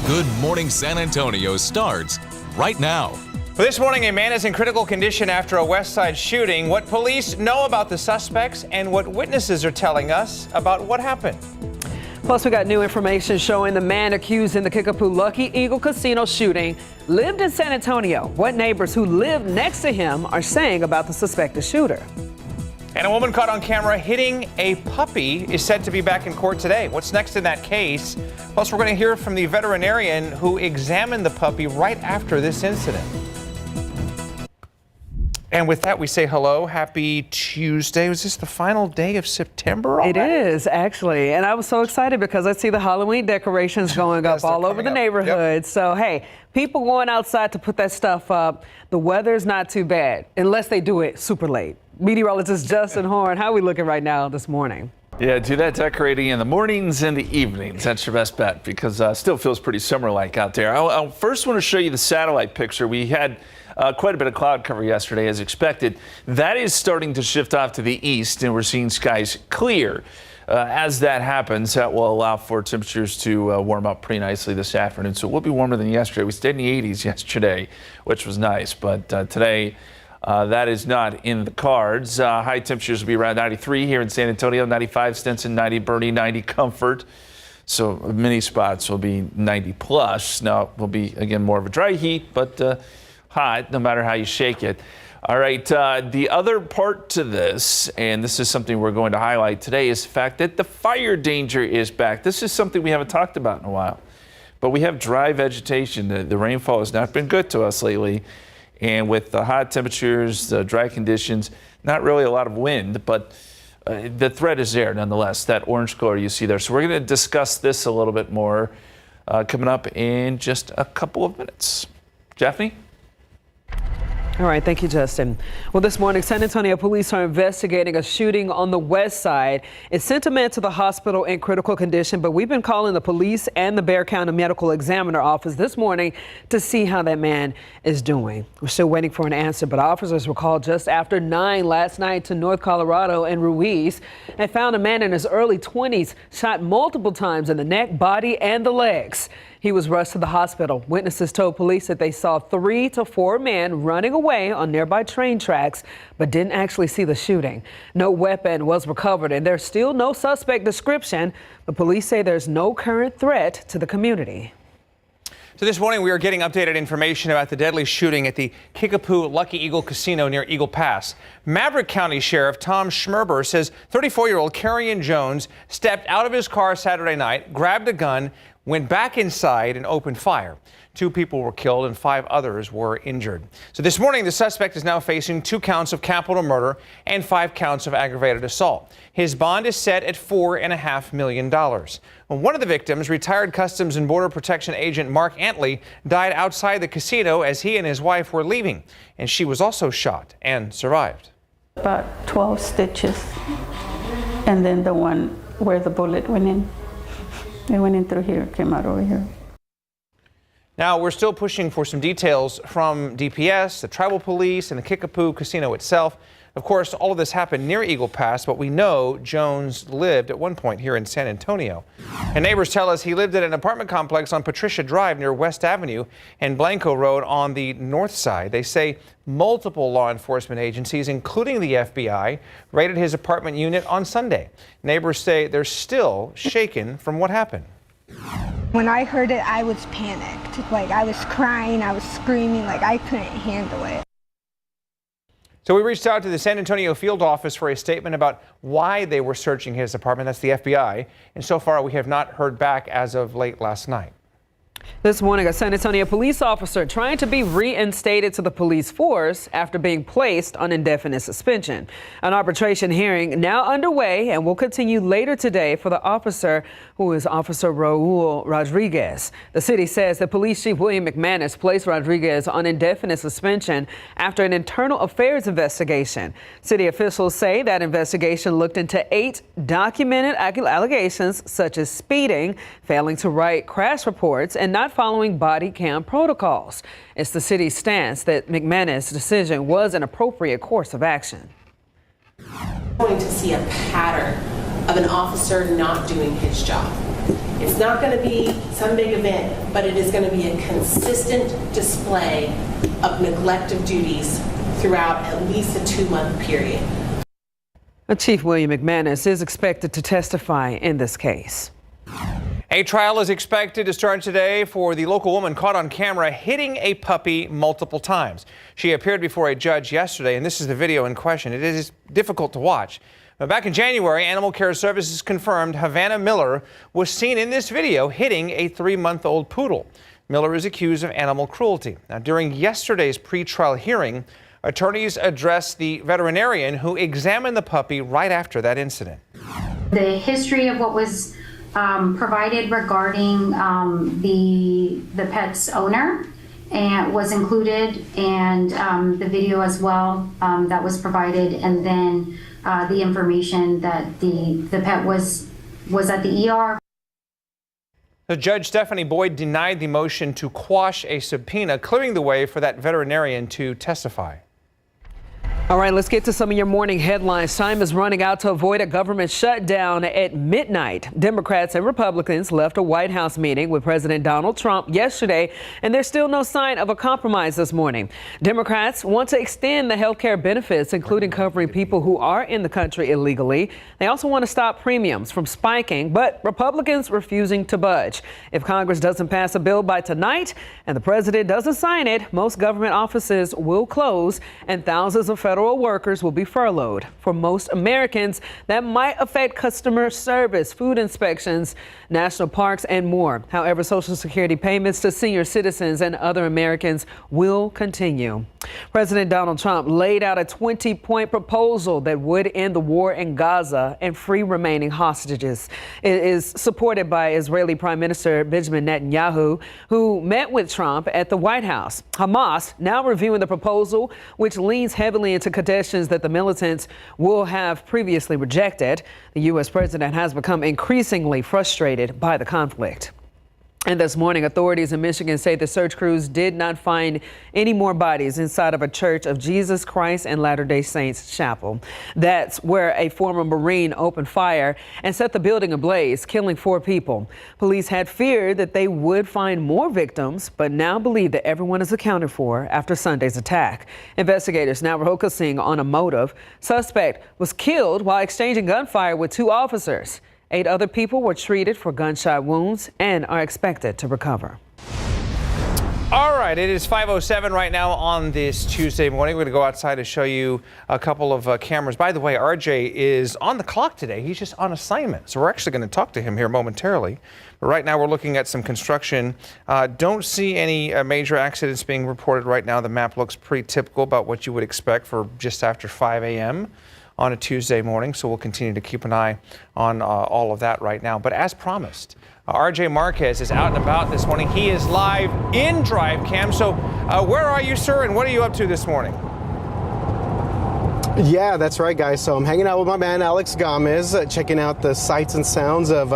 Good Morning San Antonio starts right now. Well, this morning, a man is in critical condition after a Westside shooting. What police know about the suspects and what witnesses are telling us about what happened. Plus, we got new information showing the man accused in the Kickapoo Lucky Eagle Casino shooting lived in San Antonio. What neighbors who lived next to him are saying about the suspected shooter. And a woman caught on camera hitting a puppy is said to be back in court today. What's next in that case? Plus, we're going to hear from the veterinarian who examined the puppy right after this incident. And with that, we say hello. Happy Tuesday. Was this the final day of September already? It is, actually. And I was so excited because I see the Halloween decorations going up all over the neighborhood. Yep. So, hey, people going outside to put that stuff up. The weather's not too bad, unless they do it super late. Meteorologist Justin Horn, how are we looking right now this morning? Yeah, do that decorating in the mornings and the evenings. That's your best bet because still feels pretty summer-like out there. I first want to show you the satellite picture. We had quite a bit of cloud cover yesterday as expected. That is starting to shift off to the east and we're seeing skies clear. As that happens, that will allow for temperatures to warm up pretty nicely this afternoon. So we'll be warmer than yesterday. We stayed in the 80s yesterday, which was nice, but today that is not in the cards. High temperatures will be around 93 here in San Antonio, 95 Stinson, 90 Bernie, 90 Comfort. So many spots will be 90 plus. Now it will be, again, more of a dry heat, but hot no matter how you shake it. All right, the other part to this, and this is something we're going to highlight today, is the fact that the fire danger is back. This is something we haven't talked about in a while, but we have dry vegetation. The rainfall has not been good to us lately. And with the hot temperatures, the dry conditions, not really a lot of wind, but the threat is there nonetheless, that orange color you see there. So we're going to discuss this a little bit more coming up in just a couple of minutes. Japhanie? All right, thank you, Justin. Well, this morning, San Antonio police are investigating a shooting on the west side. It sent a man to the hospital in critical condition, but we've been calling the police and the Bexar County Medical Examiner office this morning to see how that man is doing. We're still waiting for an answer, but officers were called just after 9 last night to North Colorado and Ruiz. They found a man in his early 20s shot multiple times in the neck, body, and the legs. He was rushed to the hospital. Witnesses told police that they saw 3 to 4 men running away on nearby train tracks, but didn't actually see the shooting. No weapon was recovered, and there's still no suspect description. The police say there's no current threat to the community. So this morning, we are getting updated information about the deadly shooting at the Kickapoo Lucky Eagle Casino near Eagle Pass. Maverick County Sheriff Tom Schmerber says 34-year-old Carrion Jones stepped out of his car Saturday night, grabbed a gun, went back inside and opened fire. 2 people were killed and 5 others were injured. So this morning, the suspect is now facing 2 counts of capital murder and 5 counts of aggravated assault. His bond is set at $4.5 million. Well, one of the victims, retired Customs and Border Protection agent Mark Antley, died outside the casino as he and his wife were leaving, and she was also shot and survived. About 12 stitches, and then the one where the bullet went in. It went in through here, came out over here. Now, we're still pushing for some details from DPS, the tribal police, and the Kickapoo Casino itself. Of course, all of this happened near Eagle Pass, but we know Jones lived at one point here in San Antonio. And neighbors tell us he lived at an apartment complex on Patricia Drive near West Avenue and Blanco Road on the north side. They say multiple law enforcement agencies, including the FBI, raided his apartment unit on Sunday. Neighbors say they're still shaken from what happened. When I heard it, I was panicked. Like, I was crying, I was screaming, like I couldn't handle it. So we reached out to the San Antonio field office for a statement about why they were searching his apartment. That's the FBI. And so far, we have not heard back as of late last night. This morning, a San Antonio police officer trying to be reinstated to the police force after being placed on indefinite suspension. An arbitration hearing now underway and will continue later today for the officer who is Officer Raul Rodriguez. The city says that Police Chief William McManus placed Rodriguez on indefinite suspension after an internal affairs investigation. City officials say that investigation looked into 8 documented allegations such as speeding, failing to write crash reports, and not following body cam protocols. It's the city's stance that McManus' decision was an appropriate course of action. We're going to see a pattern of an officer not doing his job. It's not going to be some big event, but it is going to be a consistent display of neglect of duties throughout at least a 2-month period. Chief William McManus is expected to testify in this case. A trial is expected to start today for the local woman caught on camera hitting a puppy multiple times. She appeared before a judge yesterday, and this is the video in question. It is difficult to watch. Now, back in January, Animal Care Services confirmed Havana Miller was seen in this video hitting a 3-month-old poodle. Miller is accused of animal cruelty. Now, during yesterday's pretrial hearing, attorneys addressed the veterinarian who examined the puppy right after that incident. The history of what was provided regarding the pet's owner and was included, and the video as well that was provided, and then the information that the pet was at the ER. The Judge Stephanie Boyd denied the motion to quash a subpoena, clearing the way for that veterinarian to testify. All right, let's get to some of your morning headlines. Time is running out to avoid a government shutdown at midnight. Democrats and Republicans left a White House meeting with President Donald Trump yesterday, and there's still no sign of a compromise this morning. Democrats want to extend the health care benefits, including covering people who are in the country illegally. They also want to stop premiums from spiking, but Republicans refusing to budge. If Congress doesn't pass a bill by tonight and the president doesn't sign it, most government offices will close and thousands of federal workers will be furloughed. For most Americans, that might affect customer service, food inspections, national parks, and more. However, Social Security payments to senior citizens and other Americans will continue. President Donald Trump laid out a 20-point proposal that would end the war in Gaza and free remaining hostages. It is supported by Israeli Prime Minister Benjamin Netanyahu, who met with Trump at the White House. Hamas now reviewing the proposal, which leans heavily into conditions that the militants will have previously rejected. The U.S. president has become increasingly frustrated by the conflict. And this morning, authorities in Michigan say the search crews did not find any more bodies inside of a Church of Jesus Christ and Latter-day Saints chapel. That's where a former Marine opened fire and set the building ablaze, killing 4 people. Police had feared that they would find more victims, but now believe that everyone is accounted for after Sunday's attack. Investigators now focusing on a motive. Suspect was killed while exchanging gunfire with 2 officers. 8 other people were treated for gunshot wounds and are expected to recover. All right, it is 5:07 right now on this Tuesday morning. We're going to go outside to show you a couple of cameras. By the way, RJ is on the clock today. He's just on assignment. So we're actually going to talk to him here momentarily. But right now we're looking at some construction. Don't see any major accidents being reported right now. The map looks pretty typical about what you would expect for just after 5 a.m. on a Tuesday morning, so we'll continue to keep an eye on all of that right now. But as promised, RJ Marquez is out and about this morning. He is live in Drive Cam. So where are you, sir, and what are you up to this morning? Yeah, that's right, guys. So I'm hanging out with my man, Alex Gomez, checking out the sights and sounds of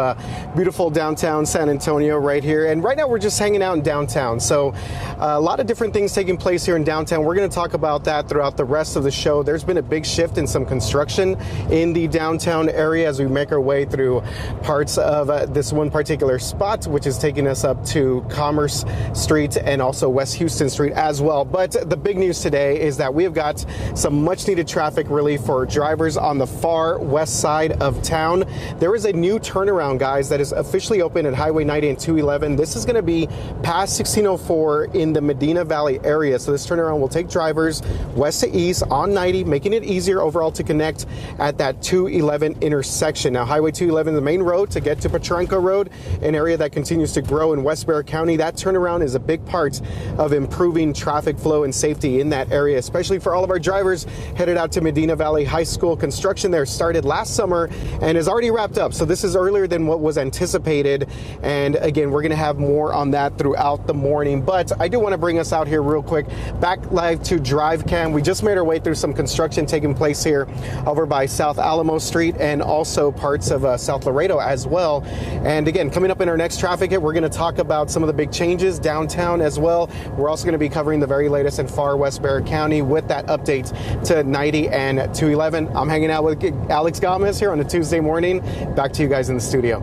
beautiful downtown San Antonio right here. And right now we're just hanging out in downtown. So a lot of different things taking place here in downtown. We're going to talk about that throughout the rest of the show. There's been a big shift in some construction in the downtown area as we make our way through parts of this one particular spot, which is taking us up to Commerce Street and also West Houston Street as well. But the big news today is that we have got some much needed traffic relief for drivers on the far west side of town. There is a new turnaround, guys, that is officially open at Highway 90 and 211. This is going to be past 1604 in the Medina Valley area. So this turnaround will take drivers west to east on 90, making it easier overall to connect at that 211 intersection. Now, Highway 211 is the main road to get to Potranco Road, an area that continues to grow in West Bexar County. That turnaround is a big part of improving traffic flow and safety in that area, especially for all of our drivers headed out to Medina Valley High School. Construction there started last summer and is already wrapped up. So this is earlier than what was anticipated. And again, we're going to have more on that throughout the morning. But I do want to bring us out here real quick, back live to Drive Cam. We just made our way through some construction taking place here over by South Alamo Street and also parts of South Laredo as well. And again, coming up in our next traffic hit, we're going to talk about some of the big changes downtown as well. We're also going to be covering the very latest in far West Bexar County with that update to 90 and 211. I'm hanging out with Alex Gomez here on a Tuesday morning. Back to you guys in the studio.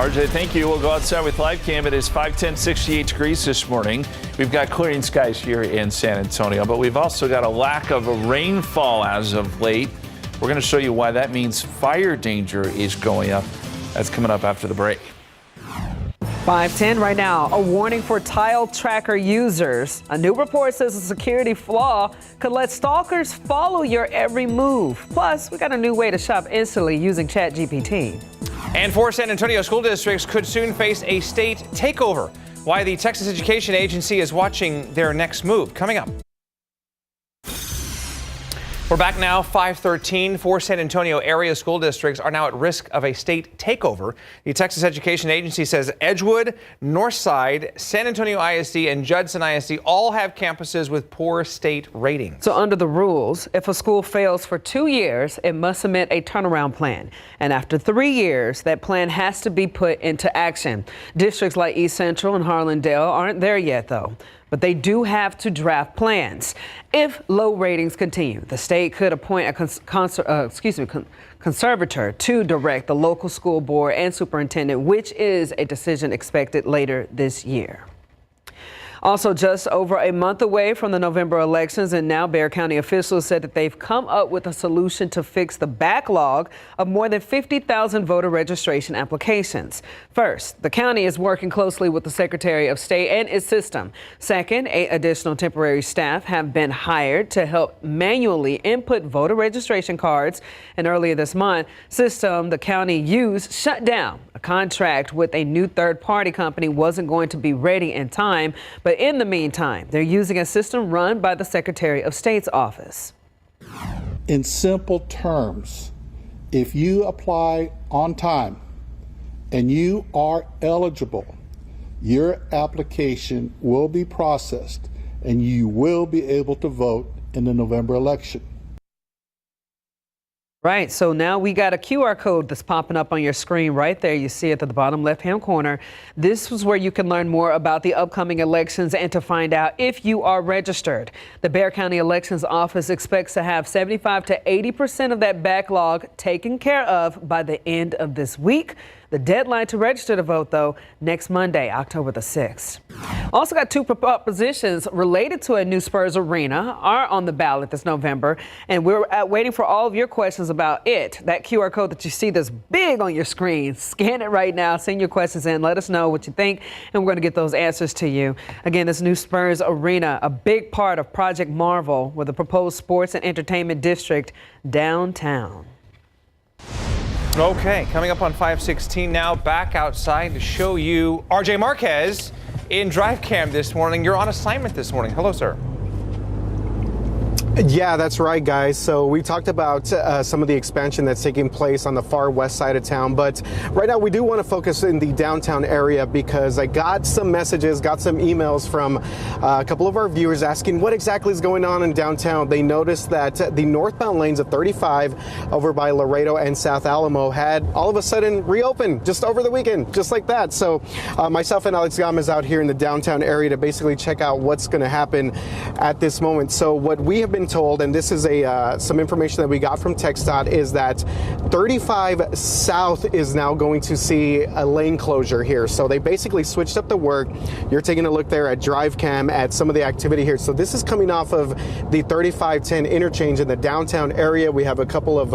RJ, thank you. We'll go outside with live cam. It is 5:10, 68 degrees this morning. We've got clearing skies here in San Antonio, but we've also got a lack of rainfall as of late. We're going to show you why that means fire danger is going up. That's coming up after the break. 5:10 right now. A warning for tile tracker users. A new report says a security flaw could let stalkers follow your every move. Plus, we got a new way to shop instantly using ChatGPT. And 4 San Antonio school districts could soon face a state takeover. Why the Texas Education Agency is watching their next move. Coming up. We're back now, 5:13. 4 San Antonio area school districts are now at risk of a state takeover. The Texas Education Agency says Edgewood, Northside, San Antonio ISD, and Judson ISD all have campuses with poor state ratings. So under the rules, if a school fails for 2 years, it must submit a turnaround plan. And after 3 years, that plan has to be put into action. Districts like East Central and Harlandale aren't there yet, though. But they do have to draft plans. If low ratings continue, the state could appoint a conservator to direct the local school board and superintendent, which is a decision expected later this year. Also, just over a month away from the November elections, and now Bexar County officials said that they've come up with a solution to fix the backlog of more than 50,000 voter registration applications. First, the county is working closely with the Secretary of State and its system. Second, 8 additional temporary staff have been hired to help manually input voter registration cards. And earlier this month, system the county used shut down. A contract with a new third-party company wasn't going to be ready in time, but in the meantime, they're using a system run by the Secretary of State's office. In simple terms, if you apply on time and you are eligible, your application will be processed and you will be able to vote in the November election. Right, so now we got a QR code that's popping up on your screen right there. You see it at the bottom left-hand corner. This is where you can learn more about the upcoming elections and to find out if you are registered. The Bexar County Elections Office expects to have 75 to 80% of that backlog taken care of by the end of this week. The deadline to register to vote, though, next Monday, October the 6th. Also got 2 propositions related to a new Spurs arena are on the ballot this November, and we're waiting for all of your questions about it. That QR code that you see that's big on your screen, scan it right now, send your questions in, let us know what you think, and we're going to get those answers to you. Again, this new Spurs arena, a big part of Project Marvel with the proposed sports and entertainment district downtown. Okay, coming up on 5:16 now, back outside to show you RJ Marquez in Drive Cam this morning. You're on assignment this morning. Hello, sir. Yeah, that's right, guys. So we talked about some of the expansion that's taking place on the far west side of town, but right now we do want to focus in the downtown area because I got some messages, got some emails from a couple of our viewers asking what exactly is going on in downtown. They noticed that the northbound lanes of 35 over by Laredo and South Alamo had all of a sudden reopened just over the weekend, just like that. So myself and Alex Gomez out here in the downtown area to basically check out what's going to happen at this moment. So what we have been told, and this is some information that we got from TxDOT, is that 35 South is now going to see a lane closure here. So they basically switched up the work. You're taking a look there at Drive Cam at some of the activity here. So this is coming off of the 3510 interchange in the downtown area. We have a couple of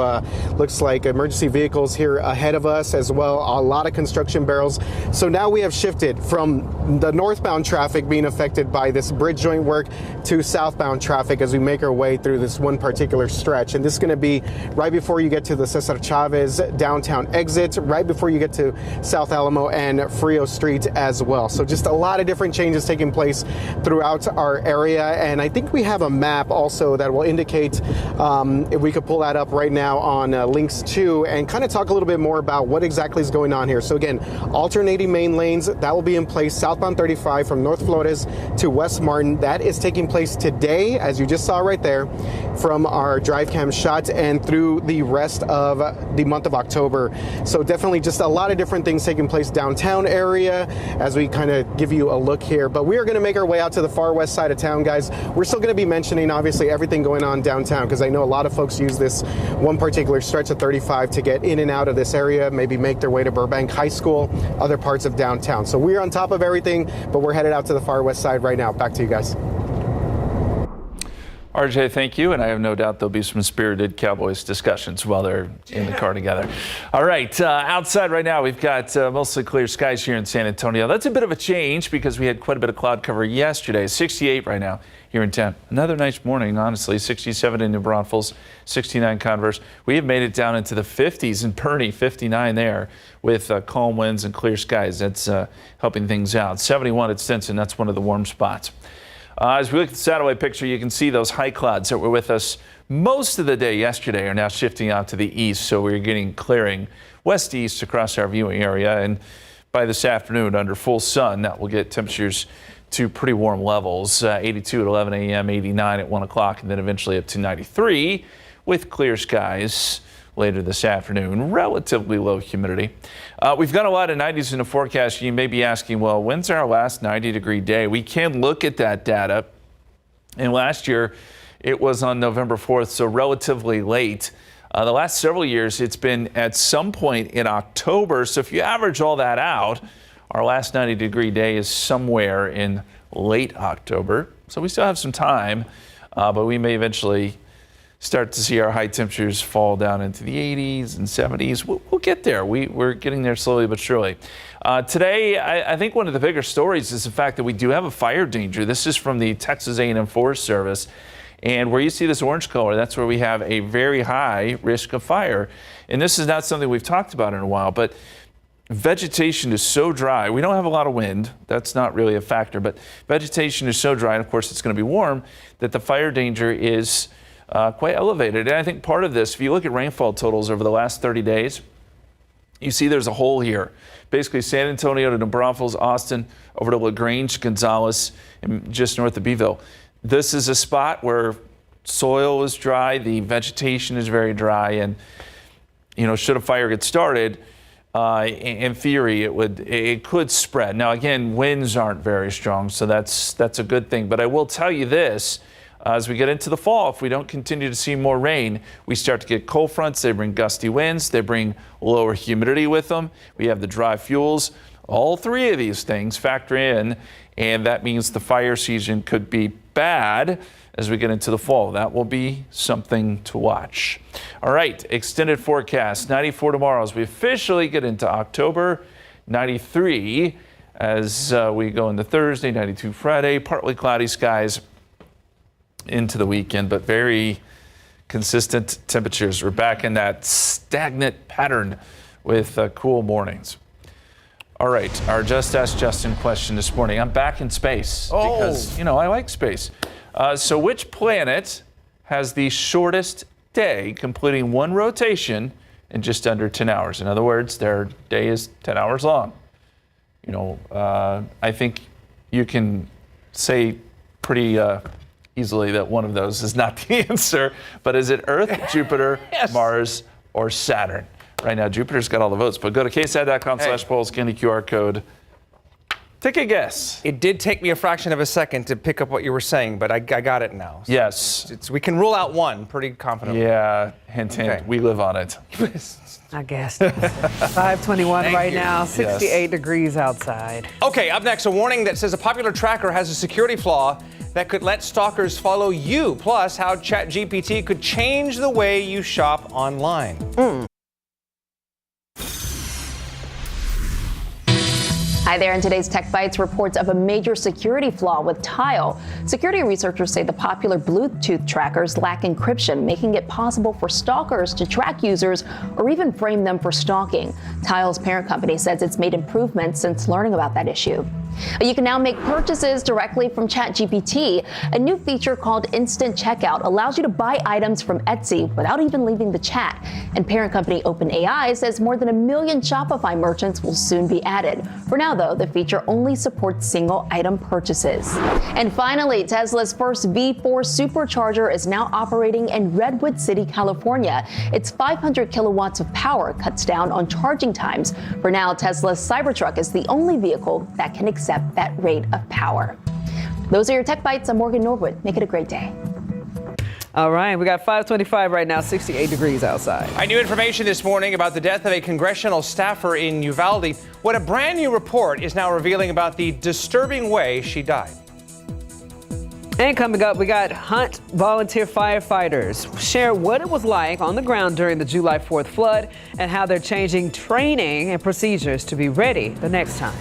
looks like emergency vehicles here ahead of us as well. A lot of construction barrels. So now we have shifted from the northbound traffic being affected by this bridge joint work to southbound traffic as we make our way through this one particular stretch. And this is going to be right before you get to the Cesar Chavez downtown exit, right before you get to South Alamo and Frio Street as well. So just a lot of different changes taking place throughout our area. And I think we have a map also that will indicate, if we could pull that up right now on links 2 and kind of talk a little bit more about what exactly is going on here. So again, alternating main lanes, that will be in place southbound 35 from North Flores to West Martin. That is taking place today, as you just saw right there. there from our drive cam shots and through the rest of the month of October. So definitely just a lot of different things taking place downtown area as we kind of give you a look here. But we are going to make our way out to the far west side of town, guys. We're still going to be mentioning obviously everything going on downtown because I know a lot of folks use this one particular stretch of 35 to get in and out of this area, maybe make their way to Burbank High School, other parts of downtown. So we're on top of everything, but we're headed out to the far west side right now. Back to you guys. RJ, thank you, and I have no doubt there'll be some spirited Cowboys discussions while they're in the car together. All right, outside right now, we've got mostly clear skies here in San Antonio. That's a bit of a change because we had quite a bit of cloud cover yesterday. 68 right now here in town. Another nice morning, honestly. 67 in New Braunfels, 69 Converse. We have made it down into the 50s in Purdy, 59 there with calm winds and clear skies. That's helping things out. 71 at Stinson, that's one of the warm spots. As we look at the satellite picture, you can see those high clouds that were with us most of the day yesterday are now shifting out to the east, so we're getting clearing west-east across our viewing area, and by this afternoon, under full sun, that will get temperatures to pretty warm levels, 82 at 11 a.m., 89 at 1 o'clock, and then eventually up to 93 with clear skies later this afternoon. Relatively low humidity. We've got a lot of 90s in the forecast. You may be asking, well, when's our last 90-degree day? We can look at that data. And last year, it was on November 4th, so relatively late. The last several years, it's been at some point in October. So if you average all that out, our last 90-degree day is somewhere in late October. So we still have some time, but we may eventually start to see our high temperatures fall down into the 80s and 70s. We'll get there. We're getting there slowly but surely. Today, I think one of the bigger stories is the fact that we do have a fire danger. This is from the Texas A&M Forest Service. And where you see this orange color, that's where we have a very high risk of fire. And this is not something we've talked about in a while, but vegetation is so dry. We don't have a lot of wind. That's not really a factor, but vegetation is so dry, and of course it's going to be warm, that the fire danger is quite elevated. And I think part of this, if you look at rainfall totals over the last 30 days, you see there's a hole here. Basically San Antonio to New Braunfels, Austin, over to LaGrange, Gonzales, and just north of Beeville. This is a spot where soil is dry, the vegetation is very dry, and should a fire get started, in theory, it could spread. Now, again, winds aren't very strong, so that's a good thing. But I will tell you this, as we get into the fall, if we don't continue to see more rain, we start to get cold fronts. They bring gusty winds. They bring lower humidity with them. We have the dry fuels. All three of these things factor in, and that means the fire season could be bad as we get into the fall. That will be something to watch. All right, extended forecast, 94 tomorrow as we officially get into October, 93 as we go into Thursday, 92 Friday, partly cloudy skies into the weekend, but very consistent temperatures. We're back in that stagnant pattern with cool mornings. All right, our Just Ask Justin question this morning. I'm back in space because, I like space. So which planet has the shortest day, completing one rotation in just under 10 hours? In other words, their day is 10 hours long. I think you can say pretty easily that one of those is not the answer, but is it Earth, Jupiter, yes, Mars, or Saturn? Right now, Jupiter's got all the votes, but go to KSAT.com/polls, scan the QR code. Take a guess. It did take me a fraction of a second to pick up what you were saying, but I got it now. So yes. We can rule out one pretty confidently. Yeah, hint, hint. We live on it. I guess. 5:21 right now, 68 degrees outside. Okay, up next, a warning that says a popular tracker has a security flaw that could let stalkers follow you, plus how ChatGPT could change the way you shop online. Hi there. In today's Tech Bites, reports of a major security flaw with Tile. Security researchers say the popular Bluetooth trackers lack encryption, making it possible for stalkers to track users or even frame them for stalking. Tile's parent company says it's made improvements since learning about that issue. You can now make purchases directly from ChatGPT. A new feature called Instant Checkout allows you to buy items from Etsy without even leaving the chat. And parent company OpenAI says more than 1 million Shopify merchants will soon be added. For now, though, the feature only supports single item purchases. And finally, Tesla's first V4 supercharger is now operating in Redwood City, California. Its 500 kilowatts of power cuts down on charging times. For now, Tesla's Cybertruck is the only vehicle that can accept that rate of power. Those are your Tech Bites. I'm Morgan Norwood. Make it a great day. All right, we got 525 right now, 68 degrees outside. New information this morning about the death of a congressional staffer in Uvalde. What a brand new report is now revealing about the disturbing way she died. And coming up, we got Hunt volunteer firefighters share what it was like on the ground during the July 4th flood and how they're changing training and procedures to be ready the next time.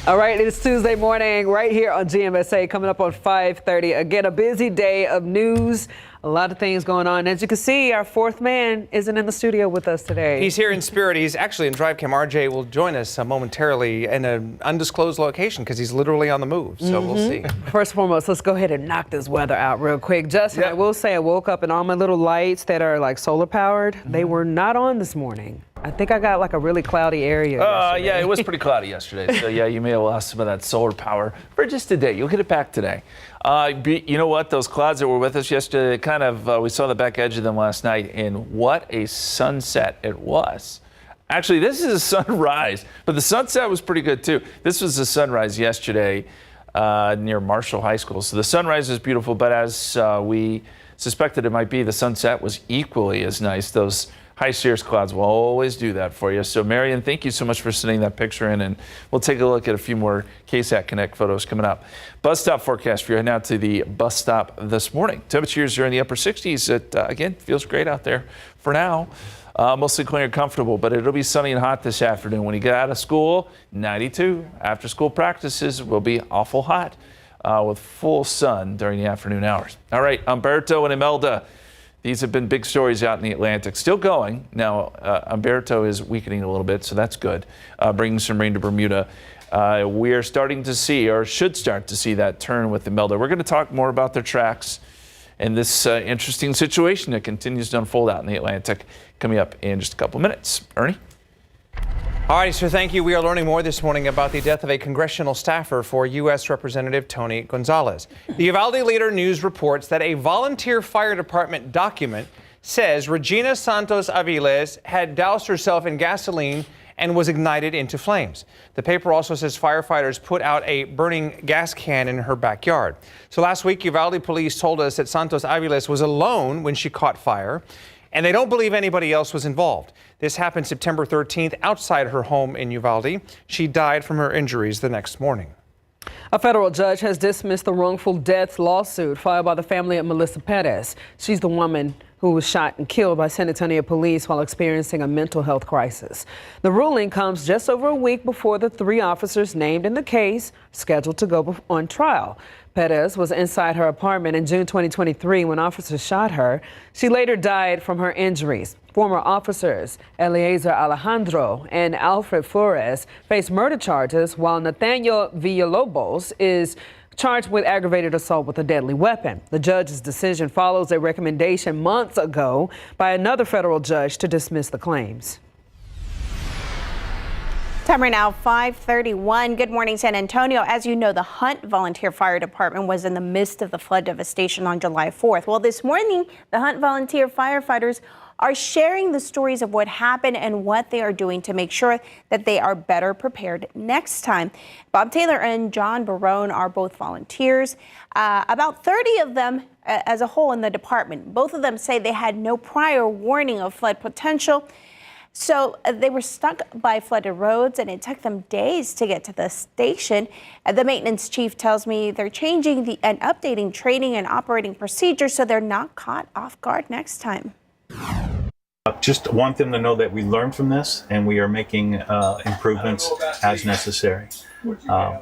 All right, it's Tuesday morning right here on GMSA, coming up on 5:30. Again, a busy day of news, a lot of things going on. As you can see, our fourth man isn't in the studio with us today. He's here in spirit. He's actually in Drive Cam. RJ will join us momentarily in an undisclosed location because he's literally on the move. So we'll see. First and foremost, let's go ahead and knock this weather out real quick. Justin, I will say I woke up and all my little lights that are like solar powered, they were not on this morning. I think I got like a really cloudy area. Yeah, it was pretty cloudy yesterday. So yeah, you may have lost some of that solar power for just a day. You'll get it back today. You know what? Those clouds that were with us yesterday, we saw the back edge of them last night, and what a sunset it was. Actually, this is a sunrise, but the sunset was pretty good too. This was a sunrise yesterday near Marshall High School. So the sunrise is beautiful, but as we suspected it might be, the sunset was equally as nice. Those high cirrus clouds will always do that for you. So, Marion, thank you so much for sending that picture in, and we'll take a look at a few more KSAT Connect photos coming up. Bus stop forecast for you now to the bus stop this morning. Temperatures are in the upper 60s. It, again, feels great out there for now. Mostly clean and comfortable, but it'll be sunny and hot this afternoon. When you get out of school, 92. After school practices will be awful hot with full sun during the afternoon hours. All right, Umberto and Imelda. These have been big stories out in the Atlantic. Still going. Now, Umberto is weakening a little bit, so that's good. Bringing some rain to Bermuda. We are starting to see, or should start to see, that turn with Imelda. We're going to talk more about their tracks and this interesting situation that continues to unfold out in the Atlantic coming up in just a couple minutes. Ernie? All right, so thank you. We are learning more this morning about the death of a congressional staffer for U.S. Representative Tony Gonzalez. The Uvalde Leader News reports that a volunteer fire department document says Regina Santos Aviles had doused herself in gasoline and was ignited into flames. The paper also says firefighters put out a burning gas can in her backyard. So last week, Uvalde police told us that Santos Aviles was alone when she caught fire, and they don't believe anybody else was involved. This happened September 13th outside her home in Uvalde. She died from her injuries the next morning. A federal judge has dismissed the wrongful death lawsuit filed by the family of Melissa Perez. She's the woman who was shot and killed by San Antonio police while experiencing a mental health crisis. The ruling comes just over a week before the 3 officers named in the case scheduled to go on trial. Perez was inside her apartment in June 2023 when officers shot her. She later died from her injuries. Former officers Eliezer Alejandro and Alfred Flores face murder charges, while Nathaniel Villalobos is charged with aggravated assault with a deadly weapon. The judge's decision follows a recommendation months ago by another federal judge to dismiss the claims. Time right now, 5:31. Good morning, San Antonio. As you know, the Hunt Volunteer Fire Department was in the midst of the flood devastation on July 4th. Well, this morning, the Hunt Volunteer firefighters are sharing the stories of what happened and what they are doing to make sure that they are better prepared next time. Bob Taylor and John Barone are both volunteers. About 30 of them as a whole in the department. Both of them say they had no prior warning of flood potential. So they were stuck by flooded roads, and it took them days to get to the station. The maintenance chief tells me they're changing and updating training and operating procedures so they're not caught off guard next time. Just want them to know that we learned from this, and we are making improvements as necessary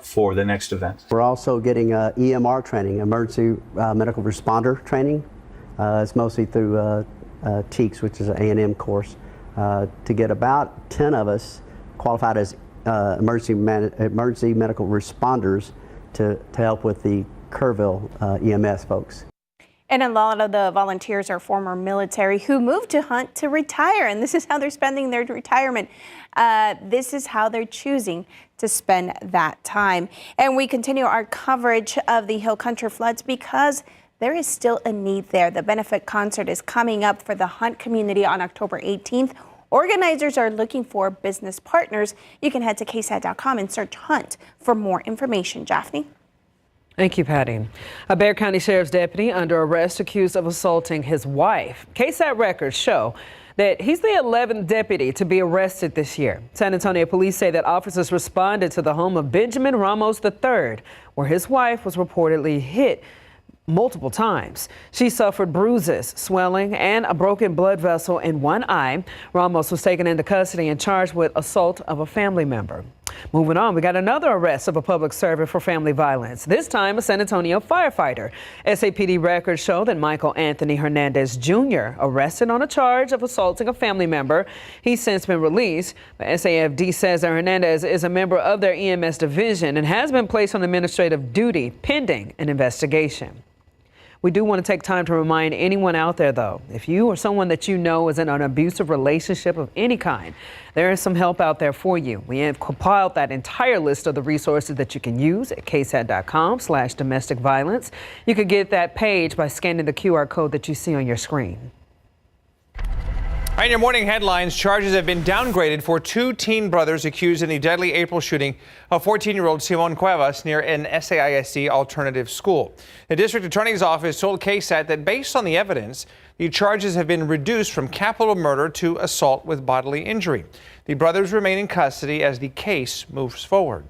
for the next event. We're also getting EMR training, emergency medical responder training. It's mostly through TEACS, which is an A&M course. To get about 10 of us qualified as emergency medical responders to help with the Kerrville EMS folks. And a lot of the volunteers are former military who moved to Hunt to retire, and this is how they're spending their retirement. This is how they're choosing to spend that time. And we continue our coverage of the Hill Country floods because there is still a need there. The benefit concert is coming up for the Hunt community on October 18th. Organizers are looking for business partners. You can head to KSAT.com and search Hunt for more information. Jaffney? Thank you, Patty. A Bexar County Sheriff's deputy under arrest accused of assaulting his wife. KSAT records show that he's the 11th deputy to be arrested this year. San Antonio police say that officers responded to the home of Benjamin Ramos III, where his wife was reportedly hit multiple times. She suffered bruises, swelling, and a broken blood vessel in one eye. Ramos was taken into custody and charged with assault of a family member. Moving on, we got another arrest of a public servant for family violence, this time a San Antonio firefighter. SAPD records show that Michael Anthony Hernandez Jr. arrested on a charge of assaulting a family member. He's since been released. The SAFD says that Hernandez is a member of their EMS division and has been placed on administrative duty pending an investigation. We do want to take time to remind anyone out there, though, if you or someone that you know is in an abusive relationship of any kind, there is some help out there for you. We have compiled that entire list of the resources that you can use at ksat.com/domestic violence. You could get that page by scanning the QR code that you see on your screen. All right, in your morning headlines, charges have been downgraded for two teen brothers accused in the deadly April shooting of 14-year-old Simon Cuevas near an SAISD alternative school. The district attorney's office told KSAT that based on the evidence, the charges have been reduced from capital murder to assault with bodily injury. The brothers remain in custody as the case moves forward.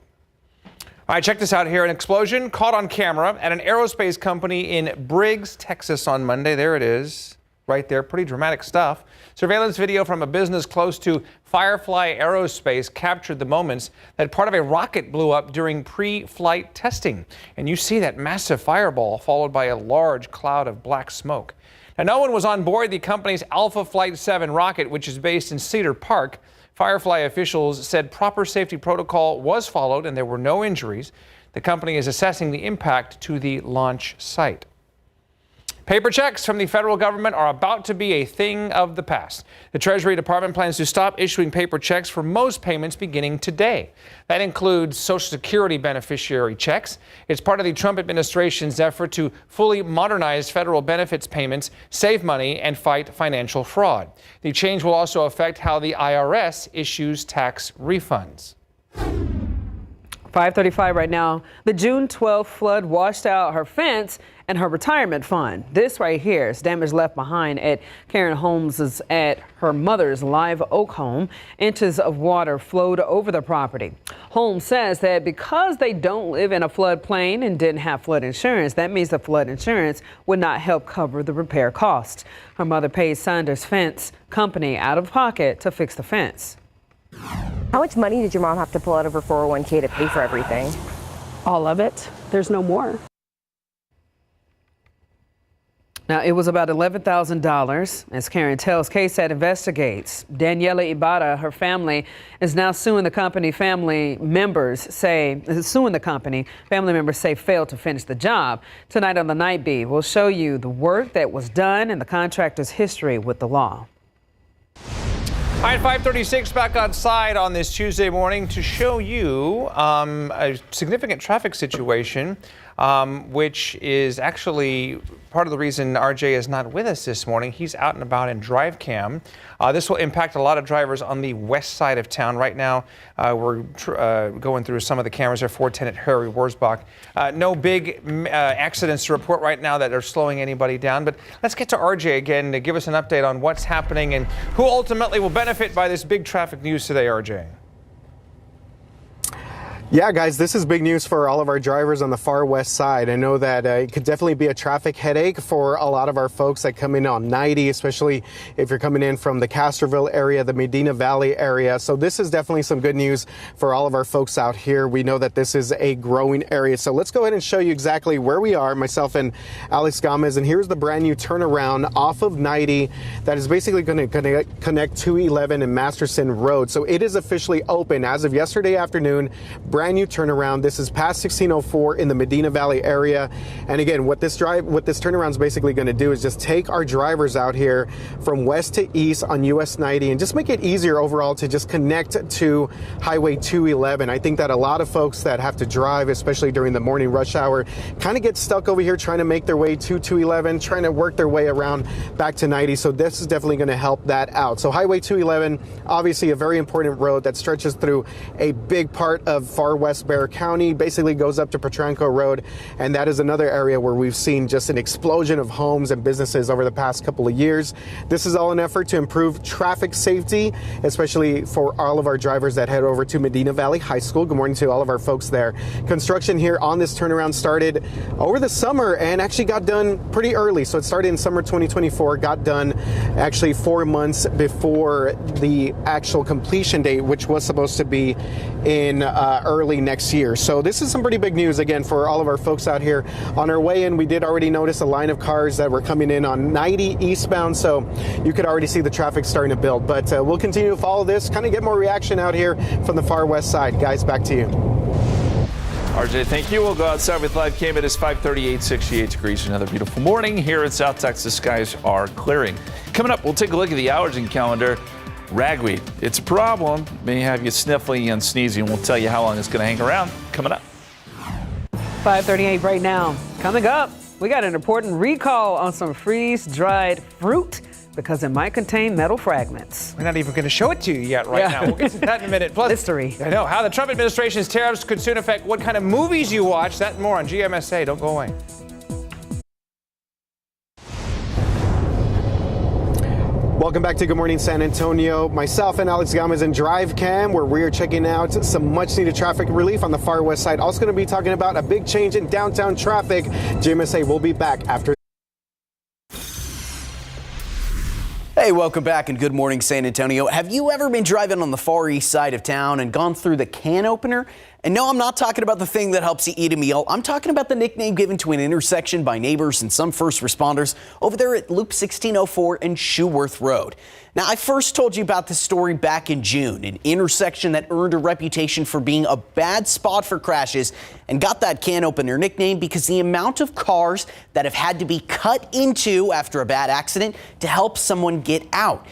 All right, check this out here. An explosion caught on camera at an aerospace company in Briggs, Texas on Monday. There it is. Right there, pretty dramatic stuff. Surveillance video from a business close to Firefly Aerospace captured the moments that part of a rocket blew up during pre-flight testing. And you see that massive fireball followed by a large cloud of black smoke. Now, no one was on board the company's Alpha Flight 7 rocket, which is based in Cedar Park. Firefly officials said proper safety protocol was followed and there were no injuries. The company is assessing the impact to the launch site. Paper checks from the federal government are about to be a thing of the past. The Treasury Department plans to stop issuing paper checks for most payments beginning today. That includes Social Security beneficiary checks. It's part of the Trump administration's effort to fully modernize federal benefits payments, save money, and fight financial fraud. The change will also affect how the IRS issues tax refunds. 5:35 right now. The June 12th flood washed out her fence and her retirement fund. This right here is damage left behind at Karen Holmes's at her mother's Live Oak home. Inches of water flowed over the property. Holmes says that because they don't live in a floodplain and didn't have flood insurance, that means the flood insurance would not help cover the repair costs. Her mother paid Saunders Fence Company out of pocket to fix the fence. How much money did your mom have to pull out of her 401k to pay for everything? All of it. There's no more. Now, it was about $11,000. As Karen tells KSAT investigates, Daniela Ibarra, her family, is now suing the company. Family members say failed to finish the job. Tonight on the Night Beat, we'll show you the work that was done and the contractor's history with the law. All right, 5:36 back outside on this Tuesday morning to show you a significant traffic situation, which is actually part of the reason RJ is not with us this morning. He's out and about in drive cam. This will impact a lot of drivers on the west side of town. Right now, we're going through some of the cameras there. 410 at Harry Wurzbach. No big accidents to report right now that are slowing anybody down. But let's get to RJ again to give us an update on what's happening and who ultimately will benefit by this big traffic news today, RJ. Yeah, guys, this is big news for all of our drivers on the far west side. I know that it could definitely be a traffic headache for a lot of our folks that come in on 90, especially if you're coming in from the Castroville area, the Medina Valley area. So this is definitely some good news for all of our folks out here. We know that this is a growing area. So let's go ahead and show you exactly where we are, myself and Alex Gomez. And here's the brand new turnaround off of 90 that is basically going to connect 211 and Masterson Road. So it is officially open as of yesterday afternoon. Brand new turnaround. This is past 1604 in the Medina Valley area. And again, what this turnaround is basically going to do is just take our drivers out here from west to east on US 90 and just make it easier overall to just connect to Highway 211. I think that a lot of folks that have to drive, especially during the morning rush hour, kind of get stuck over here trying to make their way to 211, trying to work their way around back to 90. So this is definitely going to help that out. So Highway 211, obviously a very important road that stretches through a big part of far west Bexar County, basically goes up to Petranco Road, and that is another area where we've seen just an explosion of homes and businesses over the past couple of years. This is all an effort to improve traffic safety, especially for all of our drivers that head over to Medina Valley High School. Good morning to all of our folks there. Construction here on this turnaround started over the summer and actually got done pretty early. So it started in summer 2024, got done actually 4 months before the actual completion date, which was supposed to be in early next year. So this is some pretty big news again for all of our folks out here. On our way in, we did already notice a line of cars that were coming in on 90 eastbound, so you could already see the traffic starting to build. But we'll continue to follow this, kind of get more reaction out here from the far west side. Guys, back to you. RJ, thank you. We'll go outside with live cam. It is 5:38, 68 degrees. Another beautiful morning here in South Texas. Skies are clearing. Coming up, we'll take a look at the allergen calendar. Ragweed, it's a problem. May have you sniffling and sneezing. We'll tell you how long it's going to hang around. Coming up. 5:38 right now. Coming up, we got an important recall on some freeze-dried fruit because it might contain metal fragments. We're not even going to show it to you yet now. We'll get to that in a minute. Plus, mystery. I know how the Trump administration's tariffs could soon affect what kind of movies you watch. That and more on GMSA. Don't go away. Welcome back to Good Morning San Antonio. Myself and Alex Gomez in Drive Cam, where we are checking out some much needed traffic relief on the far west side. Also going to be talking about a big change in downtown traffic. GMSA will be back after. Hey, welcome back and good morning, San Antonio. Have you ever been driving on the far east side of town and gone through the can opener? And no, I'm not talking about the thing that helps you eat a meal. I'm talking about the nickname given to an intersection by neighbors and some first responders over there at Loop 1604 and Shoeworth Road. Now, I first told you about this story back in June, an intersection that earned a reputation for being a bad spot for crashes and got that can opener nickname because the amount of cars that have had to be cut into after a bad accident to help someone get out.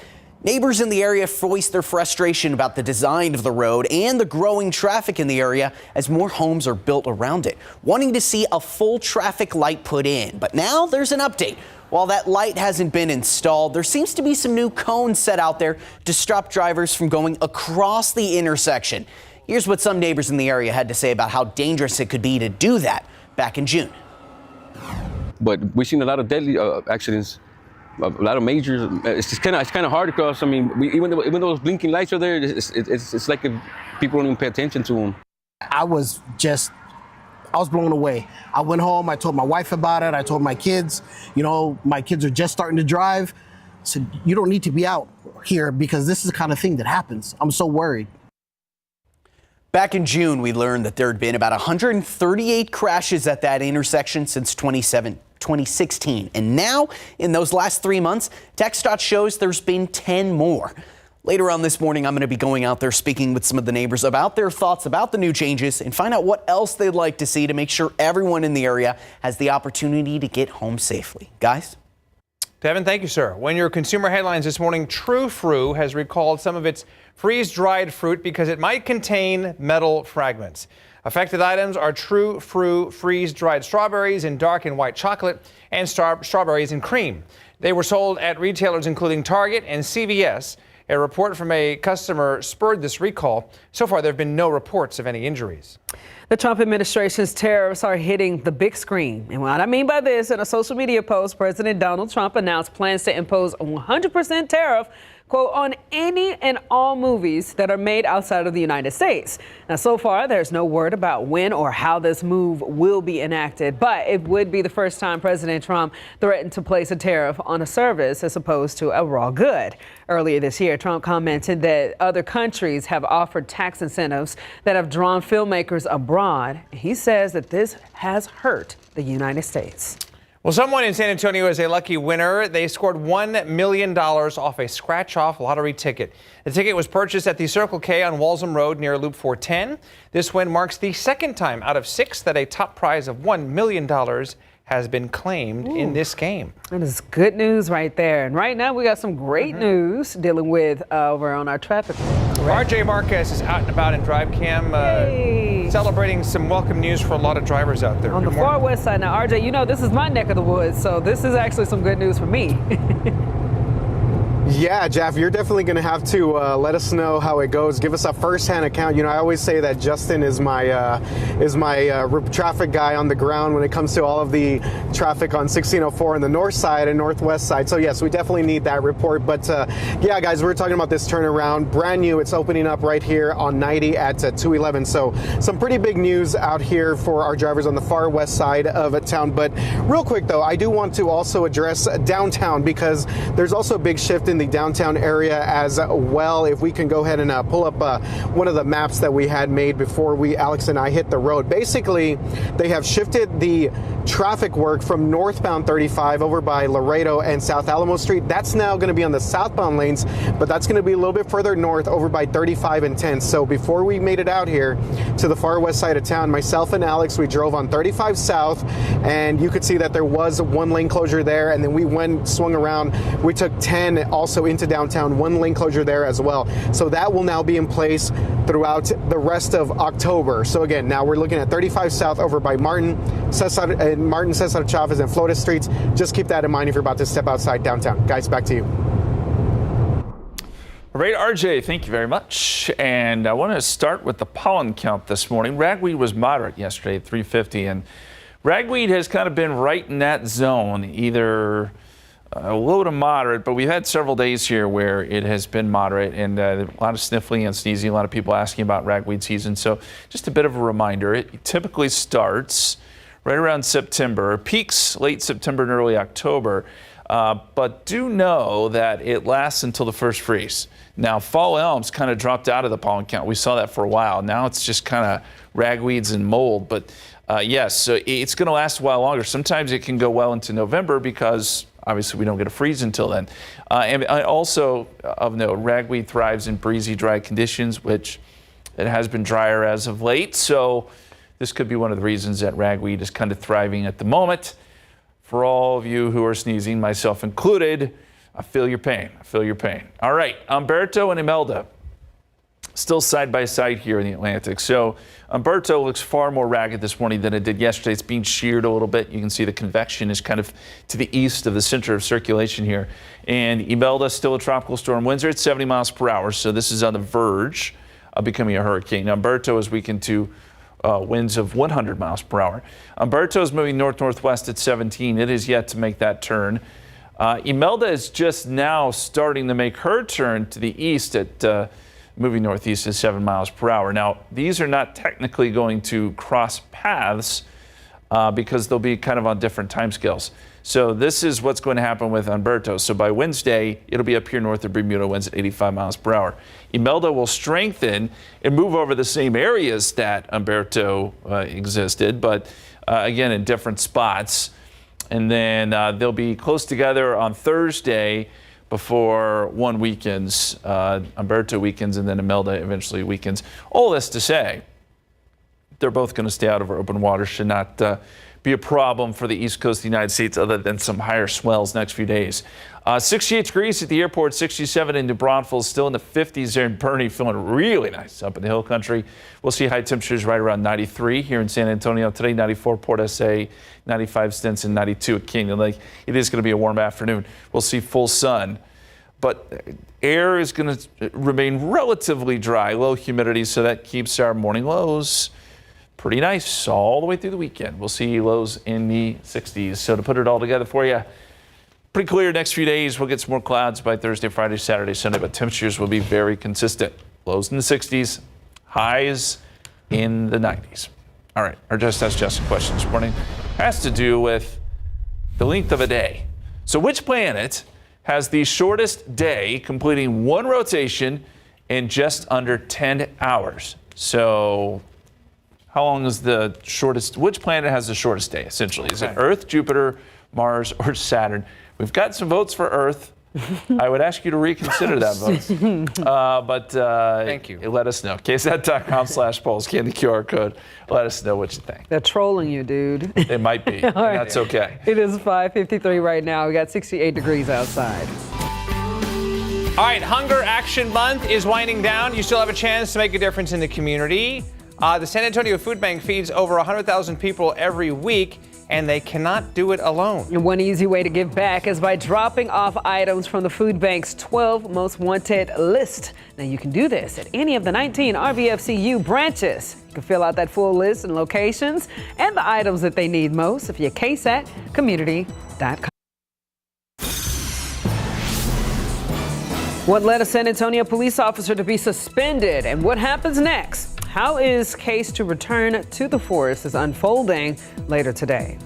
Neighbors in the area voiced their frustration about the design of the road and the growing traffic in the area as more homes are built around it, wanting to see a full traffic light put in. But now there's an update. While that light hasn't been installed, there seems to be some new cones set out there to stop drivers from going across the intersection. Here's what some neighbors in the area had to say about how dangerous it could be to do that back in June. But we've seen a lot of deadly accidents. A lot of majors. It's just kind of hard to cross. I mean, even though those blinking lights are there, it's like if people don't even pay attention to them. I was blown away. I went home. I told my wife about it. I told my kids. You know, my kids are just starting to drive. I said, you don't need to be out here because this is the kind of thing that happens. I'm so worried. Back in June, we learned that there had been about 138 crashes at that intersection since 2016. And now, in those last 3 months, TxDOT shows there's been 10 more. Later on this morning, I'm going to be going out there speaking with some of the neighbors about their thoughts about the new changes and find out what else they'd like to see to make sure everyone in the area has the opportunity to get home safely. Guys? Devin, thank you, sir. When your consumer headlines this morning, True Fruit has recalled some of its freeze-dried fruit because it might contain metal fragments. Affected items are True Fruit freeze-dried strawberries in dark and white chocolate and strawberries in cream. They were sold at retailers including Target and CVS. A report from a customer spurred this recall. So far, there have been no reports of any injuries. The Trump administration's tariffs are hitting the big screen. And what I mean by this, in a social media post, President Donald Trump announced plans to impose a 100% tariff, quote, on any and all movies that are made outside of the United States. Now, so far, there's no word about when or how this move will be enacted, but it would be the first time President Trump threatened to place a tariff on a service as opposed to a raw good. Earlier this year, Trump commented that other countries have offered tax incentives that have drawn filmmakers abroad. He says that this has hurt the United States. Well, someone in San Antonio is a lucky winner. They scored $1 million off a scratch-off lottery ticket. The ticket was purchased at the Circle K on Walsham Road near Loop 410. This win marks the second time out of 6 that a top prize of $1 million has been claimed in this game. That is good news right there. And right now we got some great news dealing with over on our traffic. RJ Marquez is out and about in drive cam, celebrating some welcome news for a lot of drivers out there. On the far west side. Now, RJ, you know this is my neck of the woods, so this is actually some good news for me. Yeah, Jeff, you're definitely going to have to let us know how it goes. Give us a first-hand account. You know, I always say that Justin is my traffic guy on the ground when it comes to all of the traffic on 1604 on the north side and northwest side. So yes, we definitely need that report. But yeah, guys, we're talking about this turnaround, brand new. It's opening up right here on 90 at 211. So some pretty big news out here for our drivers on the far west side of town. But real quick though, I do want to also address downtown because there's also a big shift in the downtown area as well. If we can go ahead and pull up one of the maps that we had made before Alex and I hit the road. Basically, they have shifted the traffic work from northbound 35 over by Laredo and South Alamo Street. That's now going to be on the southbound lanes, but that's going to be a little bit further north over by 35 and 10. So before we made it out here to the far west side of town, myself and Alex, we drove on 35 south, and you could see that there was one lane closure there, and then we swung around. We took 10 also into downtown, one lane closure there as well. So that will now be in place throughout the rest of October. So again, now we're looking at 35 south over by Martin, Cesar Chavez, and Florida Streets. Just keep that in mind if you're about to step outside downtown. Guys, back to you. All right, RJ, thank you very much. And I want to start with the pollen count this morning. Ragweed was moderate yesterday at 350, and ragweed has kind of been right in that zone, either low to moderate, but we've had several days here where it has been moderate, and a lot of sniffling and sneezing, a lot of people asking about ragweed season. So just a bit of a reminder, it typically starts right around September, peaks late September and early October, but do know that it lasts until the first freeze. Now, fall elms kind of dropped out of the pollen count. We saw that for a while. Now it's just kind of ragweeds and mold, but yes, so it's going to last a while longer. Sometimes it can go well into November because obviously we don't get a freeze until then. And also of note, ragweed thrives in breezy, dry conditions, which it has been drier as of late. So this could be one of the reasons that ragweed is kind of thriving at the moment. For all of you who are sneezing, myself included, I feel your pain. I feel your pain. All right, Umberto and Imelda, still side by side here in the Atlantic. So Umberto looks far more ragged this morning than it did yesterday. It's being sheared a little bit. You can see the convection is kind of to the east of the center of circulation here. And Imelda, still a tropical storm. Winds are at 70 miles per hour, so this is on the verge of becoming a hurricane. Umberto is weakened to winds of 100 miles per hour. Umberto is moving north-northwest at 17. It is yet to make that turn. Imelda is just now starting to make her turn to the east at moving northeast at 7 miles per hour. Now, these are not technically going to cross paths because they'll be kind of on different timescales. So this is what's going to happen with Umberto. So by Wednesday, it'll be up here north of Bermuda, winds at 85 miles per hour. Imelda will strengthen and move over the same areas that Umberto existed, but again, in different spots. And then they'll be close together on Thursday before one weakens. Umberto weakens, and then Imelda eventually weakens. All this to say, they're both going to stay out of our open water. Should not be a problem for the east coast of the United States other than some higher swells next few days. 68 degrees at the airport, 67 in New Braunfels, still in the 50s there in Bernie, feeling really nice up in the hill country. We'll see high temperatures right around 93 here in San Antonio today, 94 Port SA, 95 Stinson, 92 at Canyon Lake. It is going to be a warm afternoon. We'll see full sun, but air is going to remain relatively dry, low humidity, so that keeps our morning lows pretty nice all the way through the weekend. We'll see lows in the 60s. So to put it all together for you, Pretty clear next few days. We'll get some more clouds by Thursday, Friday, Saturday, Sunday, but temperatures will be very consistent. Lows in the 60s, highs in the 90s. All right, our Just Ask Justin question this morning has to do with the length of a day. So which planet has the shortest day, completing one rotation in just under 10 hours? So how long is the shortest? Which planet has the shortest day, essentially? Is it Earth, Jupiter, Mars, or Saturn? We've got some votes for Earth. I would ask you to reconsider that vote. But thank you. Let us know. KSAT.com/polls. Scan the QR code. Let us know what you think. They're trolling you, dude. It might be. And that's okay. It is 5:53 right now. We got 68 degrees outside. All right, Hunger Action Month is winding down. You still have a chance to make a difference in the community. The San Antonio Food Bank feeds over 100,000 people every week, and they cannot do it alone. And one easy way to give back is by dropping off items from the food bank's 12 most wanted list. Now you can do this at any of the 19 RVFCU branches. You can fill out that full list and locations and the items that they need most if you're KSATcommunity.com. What led a San Antonio police officer to be suspended, and what happens next? How is case to return to the force is unfolding later today.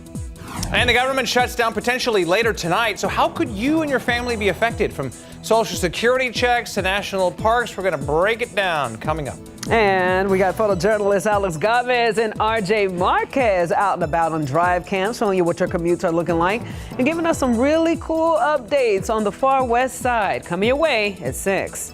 And the government shuts down potentially later tonight. So how could you and your family be affected? From Social Security checks to national parks, we're going to break it down coming up. And we got photojournalist Alex Gomez and RJ Marquez out and about on drive cams, showing you what your commutes are looking like and giving us some really cool updates on the far west side. Coming your way at 6.